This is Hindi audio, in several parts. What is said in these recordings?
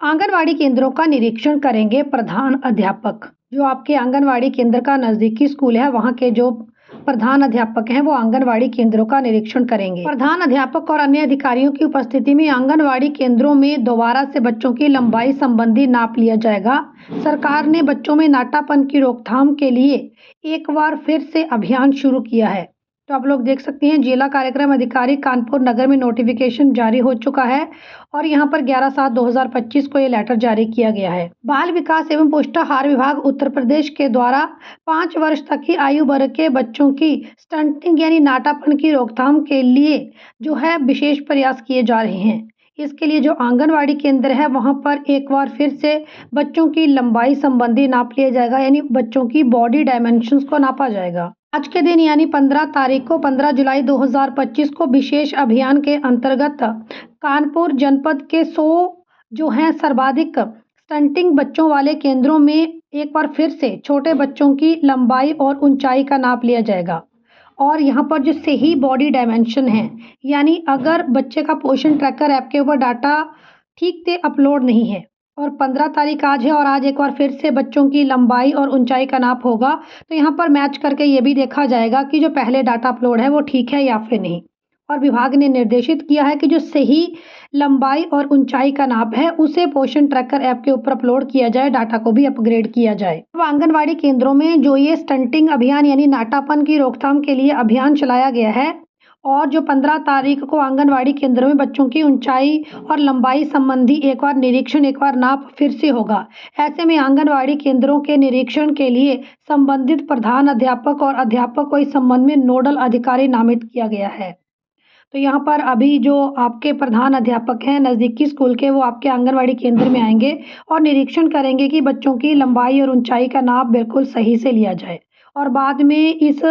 आंगनवाड़ी केंद्रों का निरीक्षण करेंगे प्रधान अध्यापक। जो आपके आंगनवाड़ी केंद्र का नज़दीकी स्कूल है, वहाँ के जो प्रधान अध्यापक हैं वो आंगनवाड़ी केंद्रों का निरीक्षण करेंगे। प्रधान अध्यापक और अन्य अधिकारियों की उपस्थिति में आंगनवाड़ी केंद्रों में दोबारा से बच्चों की लंबाई संबंधी नाप लिया जाएगा। सरकार ने बच्चों में नाटापन की रोकथाम के लिए एक बार फिर से अभियान शुरू किया है। तो आप लोग देख सकते हैं, जिला कार्यक्रम अधिकारी कानपुर नगर में नोटिफिकेशन जारी हो चुका है और यहाँ पर 11/7/2025 को ये लेटर जारी किया गया है। बाल विकास एवं पुष्टाहार विभाग उत्तर प्रदेश के द्वारा 5 वर्ष तक की आयु वर्ग के बच्चों की स्टंटिंग यानी नाटापन की रोकथाम के लिए जो है विशेष प्रयास किए जा रहे हैं। इसके लिए जो आंगनवाड़ी केंद्र है वहाँ पर एक बार फिर से बच्चों की लंबाई संबंधी नाप लिया जाएगा, यानी बच्चों की बॉडी डायमेंशंस को नापा जाएगा। आज के दिन यानी 15 जुलाई 2025 को विशेष अभियान के अंतर्गत कानपुर जनपद के 100 जो हैं सर्वाधिक स्टंटिंग बच्चों वाले केंद्रों में एक बार फिर से छोटे बच्चों की लंबाई और ऊंचाई का नाप लिया जाएगा। और यहाँ पर जो सही बॉडी डायमेंशन है, यानी अगर बच्चे का पोषण ट्रैकर ऐप के ऊपर डाटा ठीक से अपलोड नहीं है और 15 तारीख आज है और आज एक बार फिर से बच्चों की लंबाई और ऊंचाई का नाप होगा, तो यहाँ पर मैच करके ये भी देखा जाएगा कि जो पहले डाटा अपलोड है वो ठीक है या फिर नहीं। और विभाग ने निर्देशित किया है कि जो सही लंबाई और ऊंचाई का नाप है उसे पोषण ट्रैकर ऐप के ऊपर अपलोड किया जाए, डाटा को भी अपग्रेड किया जाए। अब आंगनवाड़ी केंद्रों में जो ये स्टंटिंग अभियान यानी नाटापन की रोकथाम के लिए अभियान चलाया गया है और जो 15 तारीख को आंगनवाड़ी केंद्रों में बच्चों की ऊंचाई और लंबाई संबंधी एक बार निरीक्षण, एक बार नाप फिर से होगा। ऐसे में आंगनवाड़ी केंद्रों के निरीक्षण के लिए संबंधित प्रधान अध्यापक और अध्यापक को इस संबंध में नोडल अधिकारी नामित किया गया है। तो यहाँ पर अभी जो आपके प्रधान अध्यापक हैं नज़दीकी स्कूल के, वो आपके आंगनवाड़ी केंद्र में आएंगे और निरीक्षण करेंगे कि बच्चों की लंबाई और ऊंचाई का नाप बिल्कुल सही से लिया जाए। और बाद में इस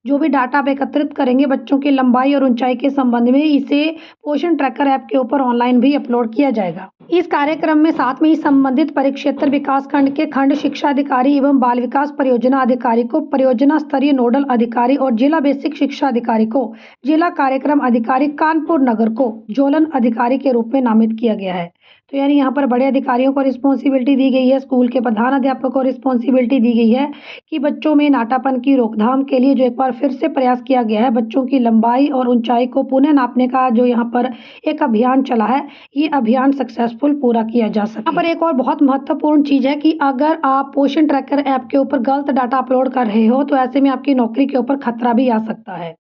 जो भी डाटा आप एकत्रित करेंगे बच्चों की लंबाई और ऊंचाई के संबंध में, इसे पोषण ट्रैकर ऐप के ऊपर ऑनलाइन भी अपलोड किया जाएगा। इस कार्यक्रम में साथ में ही संबंधित परिक्षेत्र विकास खंड के खंड शिक्षा अधिकारी एवं बाल विकास परियोजना अधिकारी को परियोजना स्तरीय नोडल अधिकारी और जिला बेसिक शिक्षा अधिकारी को जिला कार्यक्रम अधिकारी कानपुर नगर को जोलन अधिकारी के रूप में नामित किया गया है। तो यानी यहाँ पर बड़े अधिकारियों को रिस्पॉन्सिबिलिटी दी गई है, स्कूल के प्रधान अध्यापक को रिस्पॉन्सिबिलिटी दी गई है कि बच्चों में नाटापन की रोकथाम के लिए जो एक बार फिर से प्रयास किया गया है, बच्चों की लंबाई और ऊंचाई को पुनः नापने का जो यहाँ पर एक अभियान चला है, ये अभियान सक्सेसफुल पूरा किया जा सके। यहाँ पर एक और बहुत महत्वपूर्ण चीज़ है कि अगर आप पोषण ट्रैकर ऐप के ऊपर गलत डाटा अपलोड कर रहे हो तो ऐसे में आपकी नौकरी के ऊपर खतरा भी आ सकता है,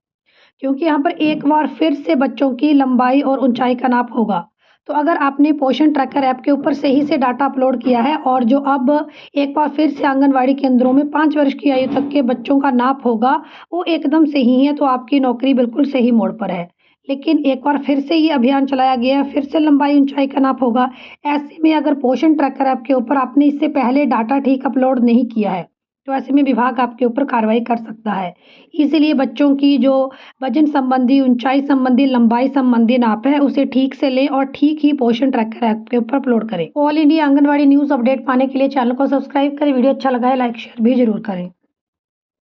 क्योंकि यहाँ पर एक बार फिर से बच्चों की लंबाई और ऊंचाई का नाप होगा। तो अगर आपने पोषण ट्रैकर ऐप के ऊपर सही से डाटा अपलोड किया है और जो अब एक बार फिर से आंगनवाड़ी केंद्रों में 5 वर्ष की आयु तक के बच्चों का नाप होगा वो एकदम सही है, तो आपकी नौकरी बिल्कुल सही मोड़ पर है। लेकिन एक बार फिर से ये अभियान चलाया गया है, फिर से लंबाई ऊंचाई का नाप होगा। ऐसे में अगर पोषण ट्रैकर ऐप के ऊपर आपने इससे पहले डाटा ठीक अपलोड नहीं किया है तो ऐसे में विभाग आपके ऊपर कार्रवाई कर सकता है। इसीलिए बच्चों की जो वजन संबंधी, ऊंचाई संबंधी, लंबाई संबंधी नाप है उसे ठीक से लें और ठीक ही पोषण ट्रैकर ऐप के ऊपर अपलोड करें। All India anganwadi news update पाने के लिए चैनल को सब्सक्राइब करें। वीडियो अच्छा लगा है लाइक शेयर भी जरूर करें।